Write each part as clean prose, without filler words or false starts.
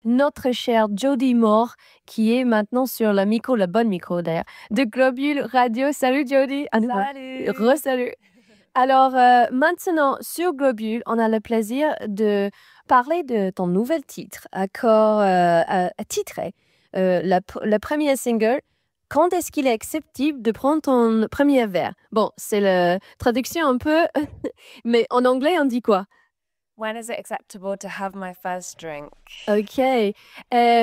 notre chère Jody Moore, qui est maintenant sur la micro, la bonne micro d'ailleurs, de Globule Radio. Salut Jody. Salut. Re-salut. Alors, maintenant, sur Globule, on a le plaisir de parler de ton nouvel titre, titré, le premier single. Quand est-ce qu'il est acceptable de prendre ton premier verre? Bon, c'est la traduction un peu, mais en anglais, on dit quoi? When is it acceptable to have my first drink? Ok.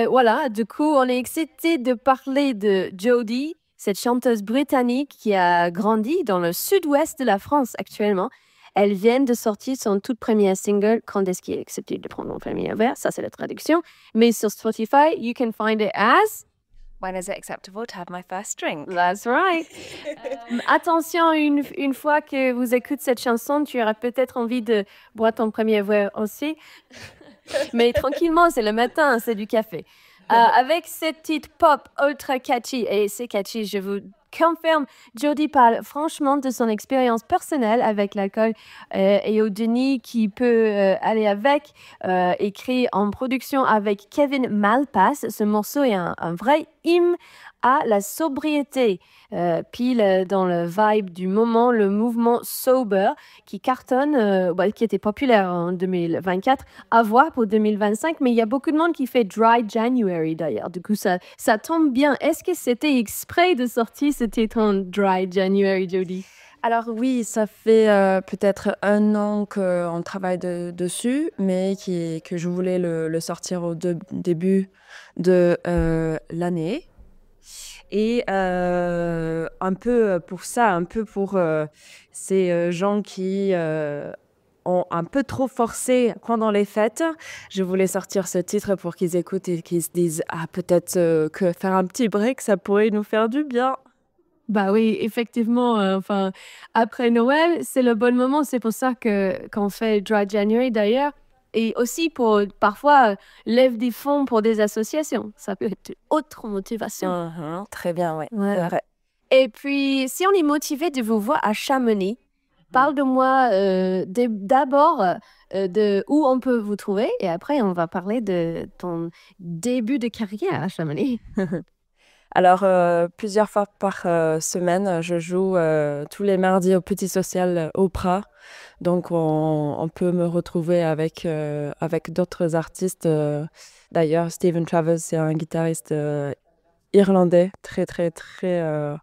Voilà, du coup, on est excité de parler de Jody, cette chanteuse britannique qui a grandi dans le sud-ouest de la France actuellement. Elle vient de sortir son tout premier single, Quand est-ce qu'il est accepté de prendre mon premier verre? Ça, c'est la traduction. Mais sur Spotify, you can find it as... When is it acceptable to have my first drink? That's right. Attention, une fois que vous écoutez cette chanson, tu auras peut-être envie de boire ton premier verre aussi. Mais tranquillement, c'est le matin, c'est du café. Avec cette petite pop ultra catchy, et c'est catchy, je vous confirme, Jody parle franchement de son expérience personnelle avec l'alcool et au déni qui peut aller avec, écrit en production avec Kevin Malpass. Ce morceau est un vrai hymne à la sobriété, pile dans le vibe du moment, le mouvement sober qui cartonne, qui était populaire en 2024, à voir pour 2025, mais il y a beaucoup de monde qui fait Dry January d'ailleurs. Du coup, ça tombe bien. Est-ce que c'était exprès de sortir ce titre en Dry January, Jody? Alors oui, ça fait peut-être 1 an qu'on travaille dessus, mais que je voulais le sortir au début de l'année. Et un peu pour ça, un peu pour ces gens qui ont un peu trop forcé pendant les fêtes. Je voulais sortir ce titre pour qu'ils écoutent et qu'ils se disent « Ah, peut-être que faire un petit break, ça pourrait nous faire du bien ». Bah oui, effectivement, enfin, après Noël, c'est le bon moment. C'est pour ça qu'on fait Dry January d'ailleurs. Et aussi pour parfois lève des fonds pour des associations. Ça peut être autre motivation. Très bien, ouais. Voilà. C'est vrai. Et puis, si on est motivé de vous voir à Chamonix, parle de moi d'abord de où on peut vous trouver et après on va parler de ton début de carrière à Chamonix. Alors, plusieurs fois par semaine, je joue tous les mardis au Petit Social au Prat. Donc, on peut me retrouver avec d'autres artistes. D'ailleurs, Stephen Travers, c'est un guitariste irlandais très, très, très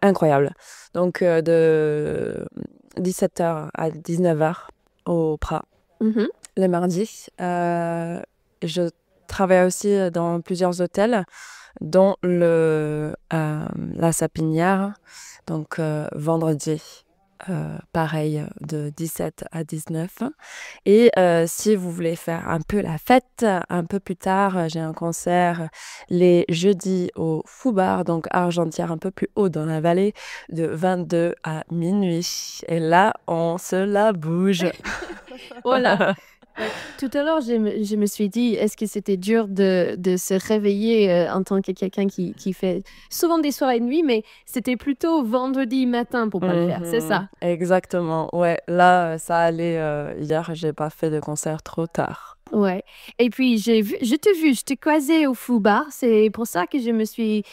incroyable. Donc, de 17h à 19h au Prat, les mardis. Je travaille aussi dans plusieurs hôtels, dont la Sapinière, donc vendredi, pareil, de 17 à 19. Et si vous voulez faire un peu la fête, un peu plus tard, j'ai un concert les jeudis au Fou Bar, donc Argentière, un peu plus haut dans la vallée, de 22 à minuit. Et là, on se la bouge. Voilà. Tout à l'heure, je me suis dit, est-ce que c'était dur de se réveiller en tant que quelqu'un qui fait souvent des soirées de nuit, mais c'était plutôt vendredi matin pour pas le faire, c'est ça? Exactement, ouais. Là, ça allait. Hier, j'ai pas fait de concert trop tard. Ouais. Et puis, je t'ai croisé au Fou Bar. C'est pour ça que je me suis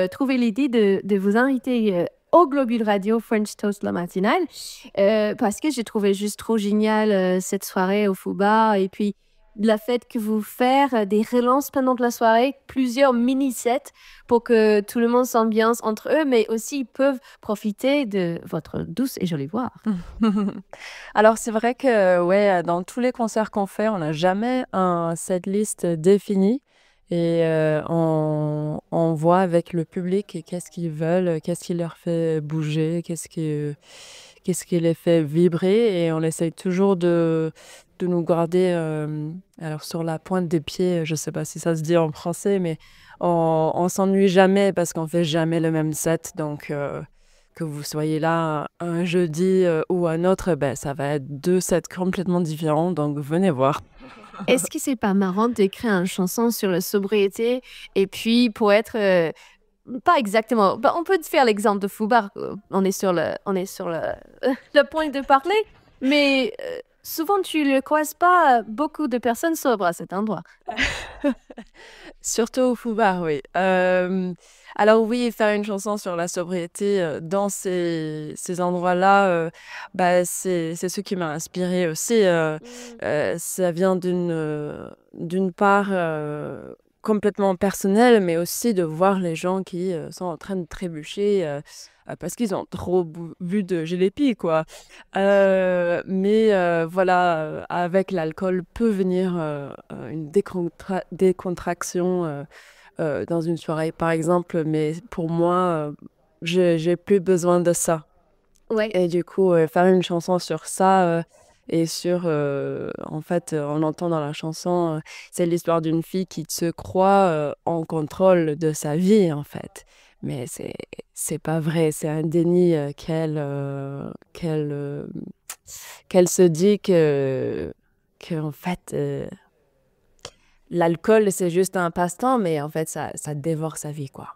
trouvé l'idée de vous inviter au Globule Radio French Toast la matinale parce que j'ai trouvé juste trop génial cette soirée au Fou Bar et puis la fête que vous faites, des relances pendant la soirée, plusieurs mini-sets pour que tout le monde s'ambiance entre eux, mais aussi ils peuvent profiter de votre douce et jolie voix. Alors, c'est vrai que ouais, dans tous les concerts qu'on fait, on n'a jamais un setlist défini. Et on voit avec le public qu'est-ce qu'ils veulent, qu'est-ce qui leur fait bouger, qu'est-ce qui les fait vibrer. Et on essaye toujours de nous garder alors sur la pointe des pieds, je ne sais pas si ça se dit en français, mais on s'ennuie jamais parce qu'on fait jamais le même set. Donc, que vous soyez là un jeudi ou un autre, ben, ça va être 2 sets complètement différents. Donc, venez voir. Est-ce que c'est pas marrant d'écrire une chanson sur la sobriété et puis pour être pas exactement, on peut faire l'exemple de Fou Bar, on est sur le le point de parler, mais souvent, tu ne croises pas beaucoup de personnes sobres à cet endroit. Surtout au Foubar, oui. Alors oui, faire une chanson sur la sobriété dans ces endroits-là, c'est ce qui m'a inspirée aussi. Ça vient d'une part complètement personnelle, mais aussi de voir les gens qui sont en train de trébucher parce qu'ils ont trop bu de gélépi, quoi. Mais voilà, avec l'alcool peut venir une décontraction dans une soirée, par exemple. Mais pour moi, j'ai plus besoin de ça. Ouais. Et du coup, faire une chanson sur ça et sur, en fait, on entend dans la chanson, c'est l'histoire d'une fille qui se croit en contrôle de sa vie, en fait. Mais c'est pas vrai, c'est un déni qu'elle se dit que en fait, l'alcool, c'est juste un passe-temps, mais en fait, ça dévore sa vie, quoi.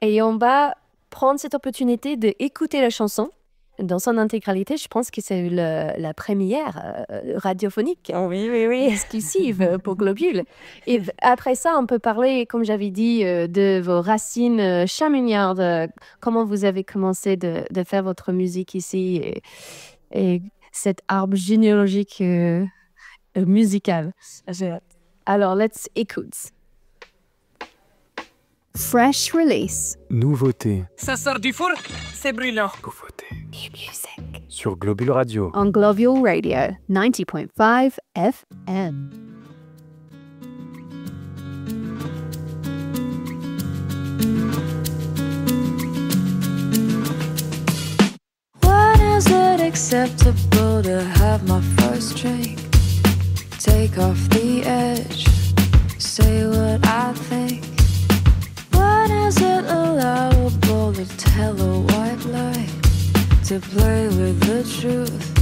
Et on va prendre cette opportunité d'écouter la chanson dans son intégralité. Je pense que c'est la première radiophonique. Oui. Exclusive pour Globule. Et après ça, on peut parler, comme j'avais dit, de vos racines chamoniardes, comment vous avez commencé de faire votre musique ici et cet arbre généalogique musical. Alors, let's écoute. Fresh release. Nouveauté. Ça sort du four, c'est brûlant. Nouveauté. New music. Sur Globule Radio. On Globule Radio, 90.5 FM. When is it acceptable to have my first drink? Take off the edge, say what I think. When is it allowable to tell a white lie? To play with the truth,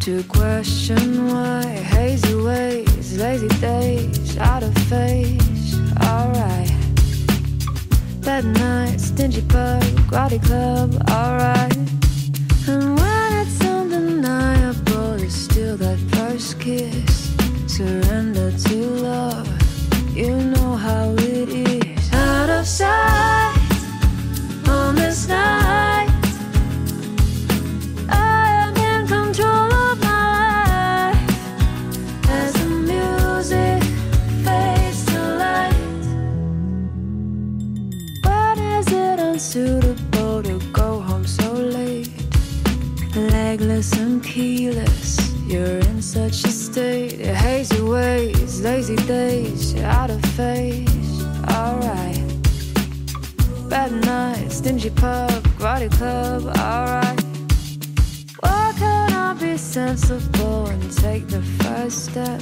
to question why? Hazy ways, lazy days, out of phase, alright. Bad nights, stingy pub, grotty club, alright. And when it's undeniable to steal that first kiss, surrender to love, you know how it is. Out of sight, on this night, I am in control of my life. As the music fades to light, when is it unsuitable to go home so late? Legless and keyless, you're in such a state. Hazy ways, lazy days, you're out of phase, alright. Bad nights, stingy pub, grotty club, alright. Why can't I be sensible and take the first step?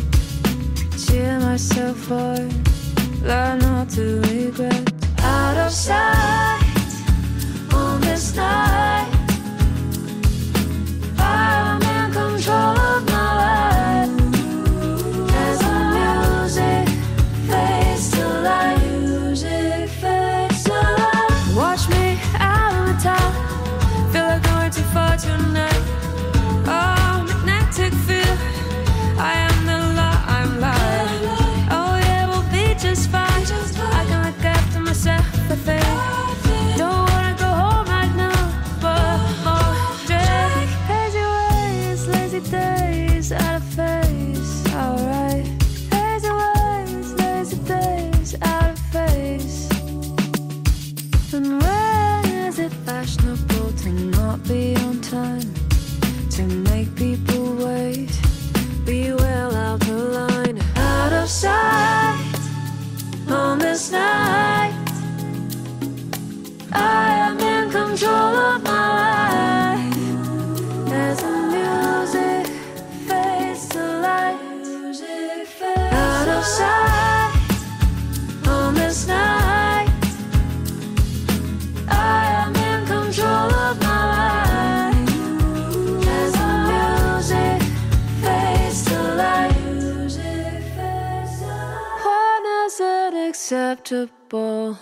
Cheer myself on, learn not to regret. Out of sight, on this night, I'm in control of my life. As the music fades to light, music fades to light. Watch me out on the top, feel like going too far tonight. Oh, magnetic field, I am the law, I'm live. Oh yeah, we'll be just fine. I can look after myself, I think. Don't wanna go home right now, but more drink. Hazy ways, lazy days, out of phase, alright. Hazy ways, lazy days, out of phase. And when is it fashionable to not be on time? To make people wait, be well out the line. Out of sight, on this night, I am in control of my life. As the music fades to light, music fades out of sight, on this night, I am in control of my life. As the music fades to light, music fades to light. When is it acceptable?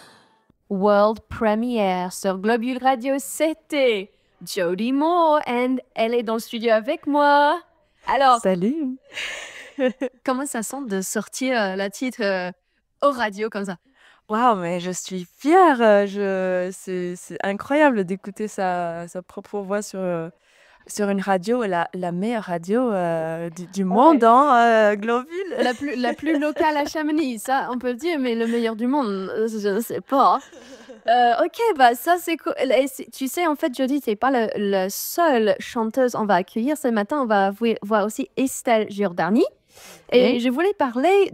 World premiere sur Globule Radio, c'était Jody Moore, and elle est dans le studio avec moi. Alors, Salut. comment ça sent de sortir la titre aux radios comme ça? Waouh, mais je suis fière. C'est incroyable d'écouter sa propre voix sur une radio, la meilleure radio du monde, hein, Globule. La plus locale à Chamonix, ça on peut le dire, mais le meilleur du monde, je ne sais pas. Ok, bah ça c'est cool. Et tu sais, en fait, Jody, t'es pas la seule chanteuse on va accueillir ce matin. On va voir aussi Estelle Giordani. Et je voulais parler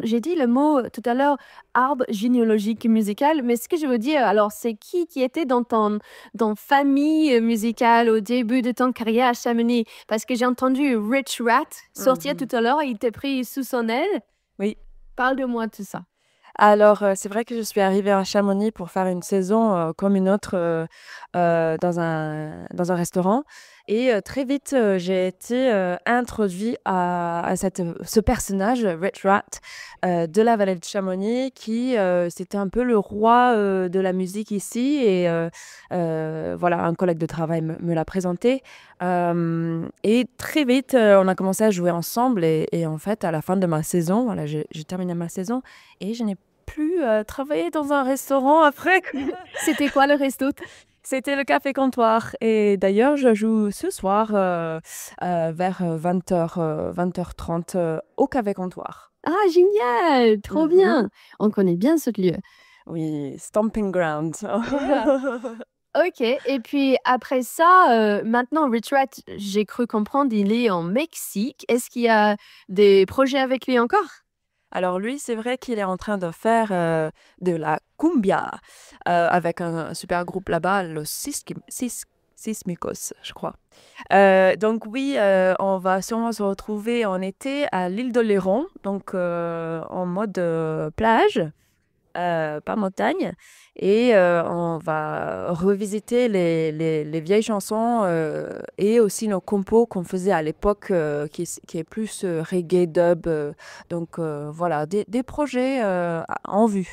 j'ai dit le mot tout à l'heure, arbre généalogique musical, mais ce que je veux dire, alors c'est qui était dans ton famille musicale au début de ton carrière à Chamonix? Parce que j'ai entendu Rich Rat sortir tout à l'heure, il t'a pris sous son aile. Oui. Parle de moi de tout ça. Alors, c'est vrai que je suis arrivée à Chamonix pour faire une saison comme une autre dans un restaurant. Et très vite, j'ai été introduite à ce personnage, Rich Rat, de la vallée de Chamonix, qui c'était un peu le roi de la musique ici. Et voilà, un collègue de travail me l'a présenté. Et très vite, on a commencé à jouer ensemble. Et en fait, à la fin de ma saison, voilà, j'ai terminé ma saison et je n'ai plus travaillé dans un restaurant après. C'était quoi le resto? C'était le Café Comptoir. Et d'ailleurs, je joue ce soir vers 20h30 au Café Comptoir. Ah, génial! Trop bien! On connaît bien ce lieu. Oui, Stomping Ground. Ok, et puis après ça, maintenant, Rich Rat, j'ai cru comprendre, il est en Mexique. Est-ce qu'il y a des projets avec lui encore? Alors lui, c'est vrai qu'il est en train de faire de la cumbia avec un super groupe là-bas, Los Sismicos, je crois. Donc oui, on va sûrement se retrouver en été à l'île d'Oléron, donc en mode plage, pas montagne. Et on va revisiter les vieilles chansons et aussi nos compos qu'on faisait à l'époque, qui est plus reggae dub. Donc voilà, des projets en vue.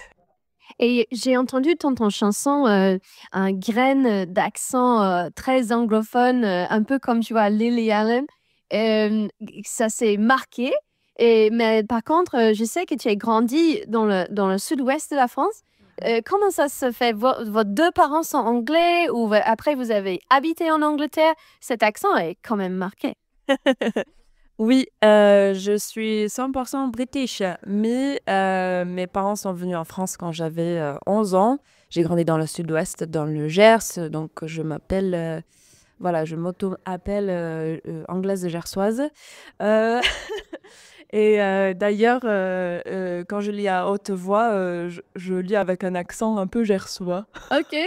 Et j'ai entendu dans ton chanson un grain d'accent très anglophone, un peu comme tu vois Lily Allen. Ça s'est marqué. Mais par contre, je sais que tu as grandi dans le sud-ouest de la France. Comment ça se fait? Vos deux parents sont anglais ou après vous avez habité en Angleterre? Cet accent est quand même marqué. Oui, je suis 100% british, mais mes parents sont venus en France quand j'avais 11 ans. J'ai grandi dans le sud-ouest, dans le Gers, donc je m'appelle, voilà, je m'auto-appelle anglaise gersoise. Et d'ailleurs, quand je lis à haute voix, je lis avec un accent un peu gersois. Ok.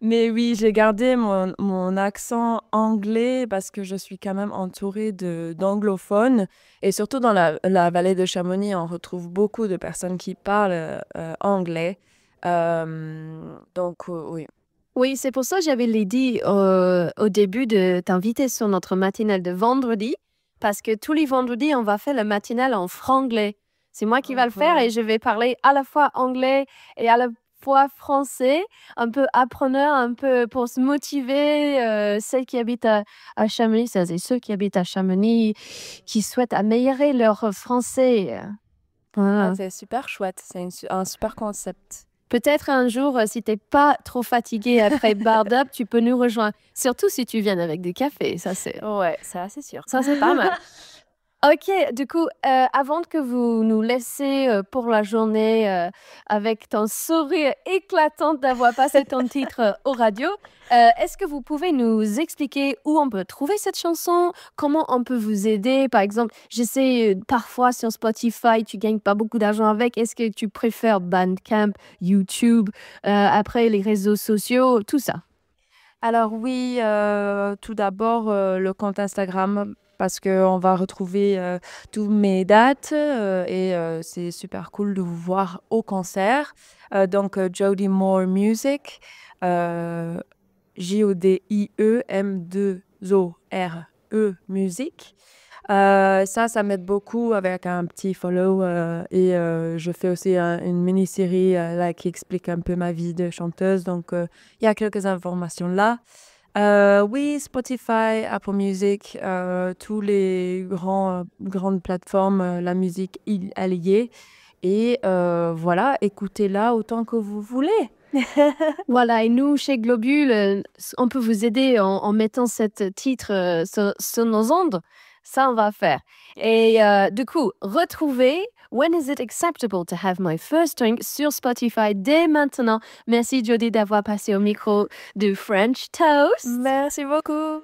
Mais oui, j'ai gardé mon accent anglais parce que je suis quand même entourée d'anglophones. Et surtout dans la vallée de Chamonix, on retrouve beaucoup de personnes qui parlent anglais. Donc, oui. Oui, c'est pour ça que j'avais dit au début de t'inviter sur notre matinale de vendredi, parce que tous les vendredis, on va faire le matinale en franglais. C'est moi qui va le faire et je vais parler à la fois anglais et à la fois français, un peu appreneur, un peu pour se motiver. Celles qui habitent à Chamonix, c'est ceux qui habitent à Chamonix, qui souhaitent améliorer leur français. Voilà. Ah, c'est super chouette, c'est un super concept. Peut-être un jour, si t'es pas trop fatigué après Barred Up, tu peux nous rejoindre. Surtout si tu viens avec du café, ça c'est... Ouais, ça c'est sûr. Ça, c'est pas mal. Ok, du coup, avant que vous nous laissiez pour la journée avec ton sourire éclatant d'avoir passé ton titre aux radios, est-ce que vous pouvez nous expliquer où on peut trouver cette chanson? Comment on peut vous aider? Par exemple, je sais, parfois sur Spotify, tu gagnes pas beaucoup d'argent avec. Est-ce que tu préfères Bandcamp, YouTube, après les réseaux sociaux, tout ça? Alors oui, tout d'abord, le compte Instagram, parce qu'on va retrouver toutes mes dates et c'est super cool de vous voir au concert. Donc, Jody Moore Music, Jodie-M2-O-R-E Music. Ça m'aide beaucoup avec un petit follow et je fais aussi une mini-série là qui explique un peu ma vie de chanteuse. Donc, il y a quelques informations là. Oui, Spotify, Apple Music, tous les grandes plateformes, la musique, elle y est. Et voilà, écoutez-la autant que vous voulez. Voilà, et nous, chez Globule, on peut vous aider en mettant cet titre sur nos ondes. Ça, on va faire. Et du coup, retrouvez When is it acceptable to have my first drink sur Spotify dès maintenant. Merci Jodie d'avoir passé au micro de French Toast. Merci beaucoup.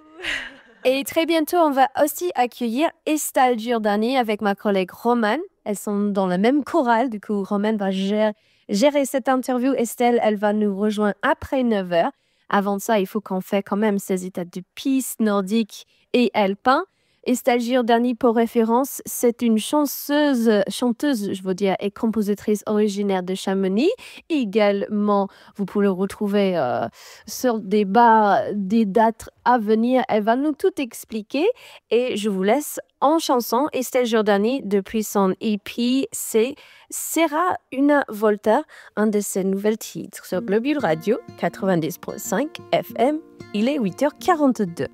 Et très bientôt, on va aussi accueillir Estelle Giordani avec ma collègue Romane. Elles sont dans la même chorale, du coup, Romane va gérer cette interview. Estelle, elle va nous rejoindre après 9h. Avant ça, il faut qu'on fasse quand même ces états de piste nordique et alpin. Estelle Giordani, pour référence, c'est une chanteuse, je veux dire, et compositrice originaire de Chamonix. Également, vous pouvez le retrouver sur des bars, des dates à venir. Elle va nous tout expliquer. Et je vous laisse en chanson Estelle Giordani depuis son EP, c'est Sera una volta, un de ses nouvelles titres sur Globule Radio 90.5 FM. Il est 8h42.